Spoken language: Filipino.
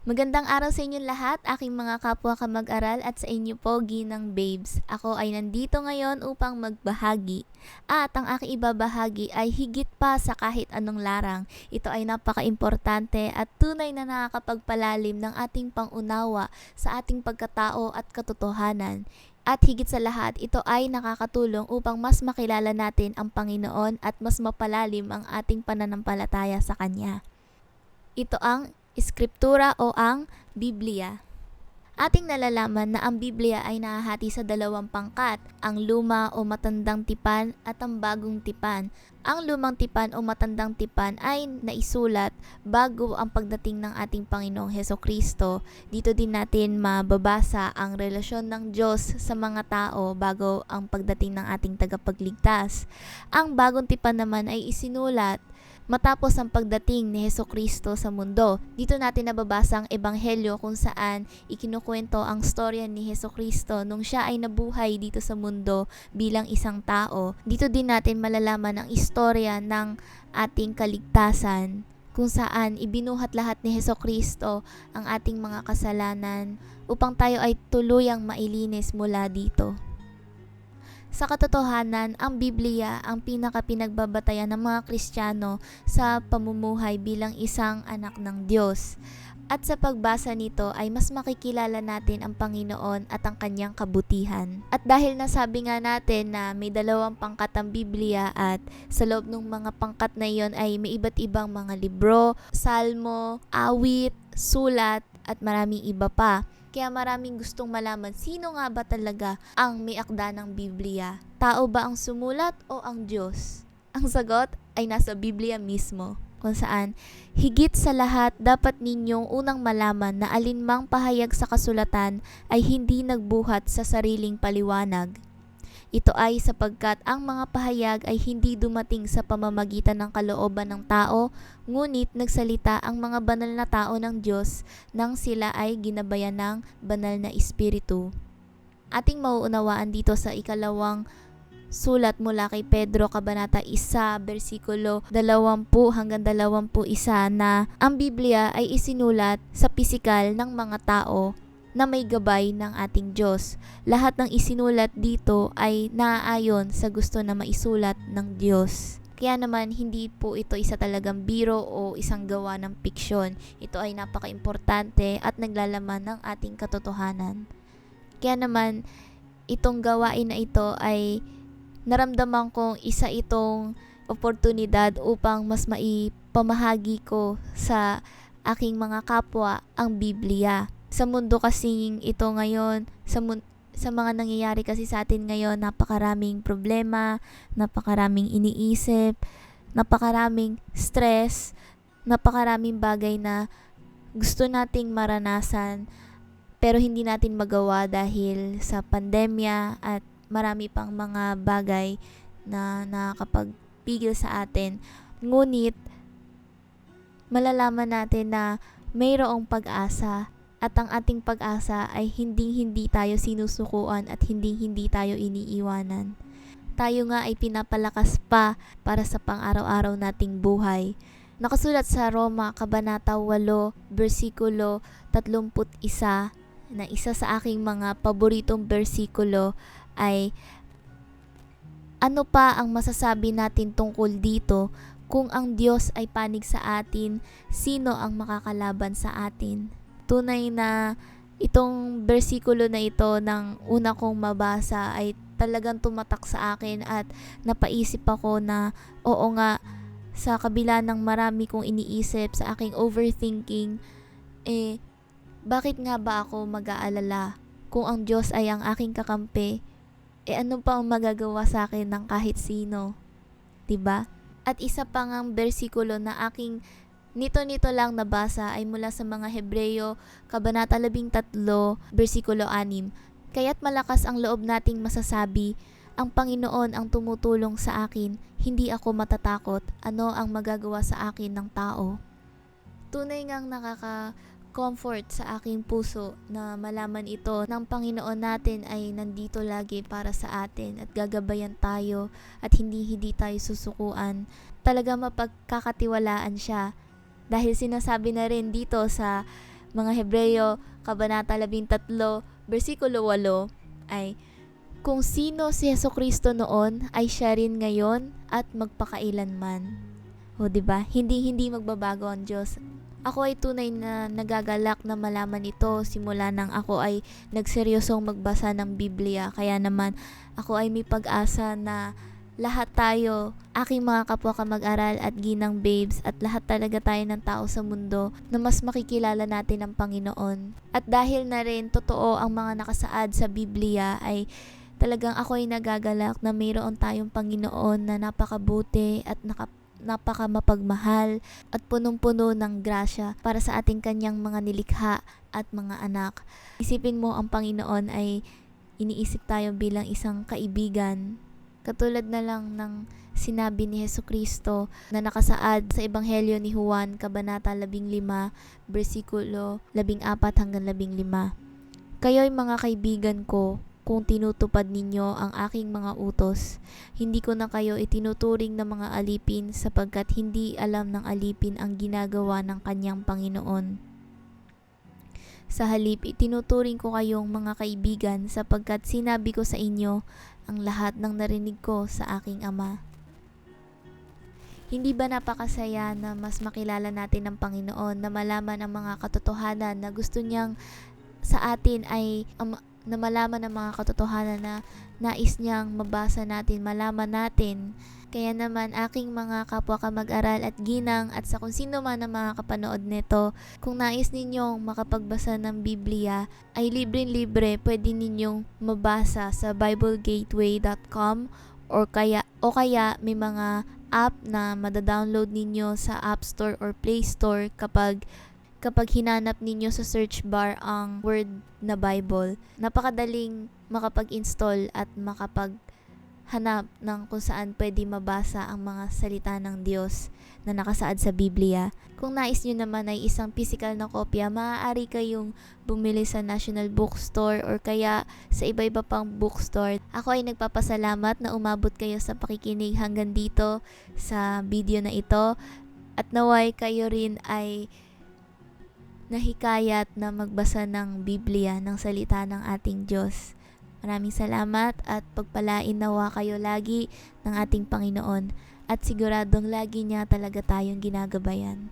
Magandang araw sa inyong lahat, aking mga kapwa kamag-aral at sa inyo po, Ginang Babes. Ako ay nandito ngayon upang magbahagi. At ang aking ibabahagi ay higit pa sa kahit anong larang. Ito ay napaka-importante at tunay na nakakapagpalalim ng ating pangunawa sa ating pagkatao at katotohanan. At higit sa lahat, ito ay nakakatulong upang mas makilala natin ang Panginoon at mas mapalalim ang ating pananampalataya sa Kanya. Ito ang Eskriptura o ang Biblia. Ating nalalaman na ang Biblia ay nahahati sa dalawang pangkat, ang luma o matandang tipan at ang bagong tipan. Ang lumang tipan o matandang tipan ay naisulat bago ang pagdating ng ating Panginoong Hesukristo. Dito din natin mababasa ang relasyon ng Diyos sa mga tao bago ang pagdating ng ating tagapagligtas. Ang bagong tipan naman ay isinulat matapos ang pagdating ni Hesukristo sa mundo. Dito natin nababasa ang ebanghelyo kung saan ikinukwento ang storya ni Hesukristo nung siya ay nabuhay dito sa mundo bilang isang tao. Dito din natin malalaman ang istorya ng ating kaligtasan kung saan ibinuhat lahat ni Hesukristo ang ating mga kasalanan upang tayo ay tuluyang mailinis mula dito. Sa katotohanan, ang Biblia ang pinaka-pinagbabatayan ng mga Kristiyano sa pamumuhay bilang isang anak ng Diyos. At sa pagbasa nito ay mas makikilala natin ang Panginoon at ang kanyang kabutihan. At dahil nasabi nga natin na may dalawang pangkat ang Biblia at sa loob ng mga pangkat na iyon ay may iba't ibang mga libro, salmo, awit, sulat at maraming iba pa. Kaya maraming gustong malaman sino nga ba talaga ang may akda ng Biblia. Tao ba ang sumulat o ang Diyos? Ang sagot ay nasa Biblia mismo, kung saan higit sa lahat dapat ninyong unang malaman na alinmang pahayag sa kasulatan ay hindi nagbuhat sa sariling paliwanag. Ito ay sapagkat ang mga pahayag ay hindi dumating sa pamamagitan ng kalooban ng tao, ngunit nagsalita ang mga banal na tao ng Diyos nang sila ay ginabayan ng banal na Espiritu. Ating mauunawaan dito sa ikalawang sulat mula kay Pedro, Kabanata 1, versikulo 20 hanggang 21 na ang Biblia ay isinulat sa pisikal ng mga tao na may gabay ng ating Diyos. Lahat ng isinulat dito ay naaayon sa gusto na maisulat ng Diyos. Kaya naman hindi po ito isa talagang biro o isang gawa ng piksyon. Ito ay napaka-importante at naglalaman ng ating katotohanan. Kaya naman itong gawain na ito ay naramdaman kong isa itong oportunidad upang mas maipamahagi ko sa aking mga kapwa ang Biblia. Sa mundo kasing ito ngayon, sa mga nangyayari kasi sa atin ngayon, napakaraming problema, napakaraming iniisip, napakaraming stress, napakaraming bagay na gusto nating maranasan pero hindi natin magawa dahil sa pandemya at marami pang mga bagay na nakakapagpigil sa atin. Ngunit malalaman natin na mayroong pag-asa. At ang ating pag-asa ay hindi tayo sinusukuan at hindi tayo iniiwanan. Tayo nga ay pinapalakas pa para sa pang-araw-araw nating buhay. Nakasulat sa Roma, Kabanata 8, versikulo 31, na isa sa aking mga paboritong versikulo ay, ano pa ang masasabi natin tungkol dito? Kung ang Diyos ay panig sa atin, sino ang makakalaban sa atin? Tunay na itong bersikulo na ito nang una kong mabasa ay talagang tumatak sa akin at napaisip ako na oo nga, sa kabila ng marami kong iniisip sa aking overthinking, bakit nga ba ako mag-aalala? Kung ang Diyos ay ang aking kakampi, ano pa ang magagawa sa akin ng kahit sino? 'Di ba? At isa pang ang bersikulo na aking nito lang nabasa ay mula sa mga Hebreyo, Kabanata 13, versikulo 6. Kaya't malakas ang loob nating masasabi, ang Panginoon ang tumutulong sa akin, hindi ako matatakot, ano ang magagawa sa akin ng tao. Tunay ngang nakaka-comfort sa aking puso na malaman ito ng Panginoon natin ay nandito lagi para sa atin at gagabayan tayo at hindi tayo susukuan. Talaga mapagkakatiwalaan siya. Dahil sinasabi na rin dito sa mga Hebreyo, Kabanata 13, versikulo 8, ay kung sino si Jesucristo noon ay siya rin ngayon at magpakailanman. O diba? Hindi magbabago ang Diyos. Ako ay tunay na nagagalak na malaman ito simula nang ako ay nagseryosong magbasa ng Biblia. Kaya naman ako ay may pag-asa na lahat tayo, aking mga kapwa kamag-aral at ginang babes, at lahat talaga tayo ng tao sa mundo na mas makikilala natin ang Panginoon. At dahil na rin totoo ang mga nakasaad sa Biblia, ay talagang ako ay nagagalak na mayroon tayong Panginoon na napakabuti at napaka mapagmahal at punong-puno ng grasya para sa ating kanyang mga nilikha at mga anak. Isipin mo, ang Panginoon ay iniisip tayo bilang isang kaibigan. Katulad na lang ng sinabi ni Jesucristo na nakasaad sa Ebanghelyo ni Juan, Kabanata 15, versikulo 14 hanggang 15. Kayo'y mga kaibigan ko kung tinutupad ninyo ang aking mga utos. Hindi ko na kayo itinuturing na mga alipin sapagkat hindi alam ng alipin ang ginagawa ng kanyang Panginoon. Sa halip, itinuturing ko kayong mga kaibigan sapagkat sinabi ko sa inyo ang lahat ng narinig ko sa aking Ama. Hindi ba napakasaya na mas makilala natin ang Panginoon, na malaman ang mga katotohanan na gusto niyang sa atin ay na malaman ang mga katotohanan na nais niyang mabasa natin, malaman natin. Kaya naman aking mga kapwa kamag-aral at ginang at sa kung sino man ang mga kapanood nito, kung nais ninyong makapagbasa ng Biblia, ay libre-libre pwede ninyong mabasa sa biblegateway.com o kaya may mga app na madadownload ninyo sa App Store or Play Store kapag hinanap ninyo sa search bar ang word na Bible. Napakadaling makapag-install at makapaghanap ng kung saan pwede mabasa ang mga salita ng Diyos na nakasaad sa Biblia. Kung nais nyo naman ay isang physical na kopya, maaari kayong bumili sa National Bookstore or kaya sa iba-iba pang bookstore. Ako ay nagpapasalamat na umabot kayo sa pakikinig hanggang dito sa video na ito, at naway kayo rin ay nahikayat na magbasa ng Biblia, ng salita ng ating Diyos. Maraming salamat at pagpalain nawa kayo lagi ng ating Panginoon, at siguradong lagi niya talaga tayong ginagabayan.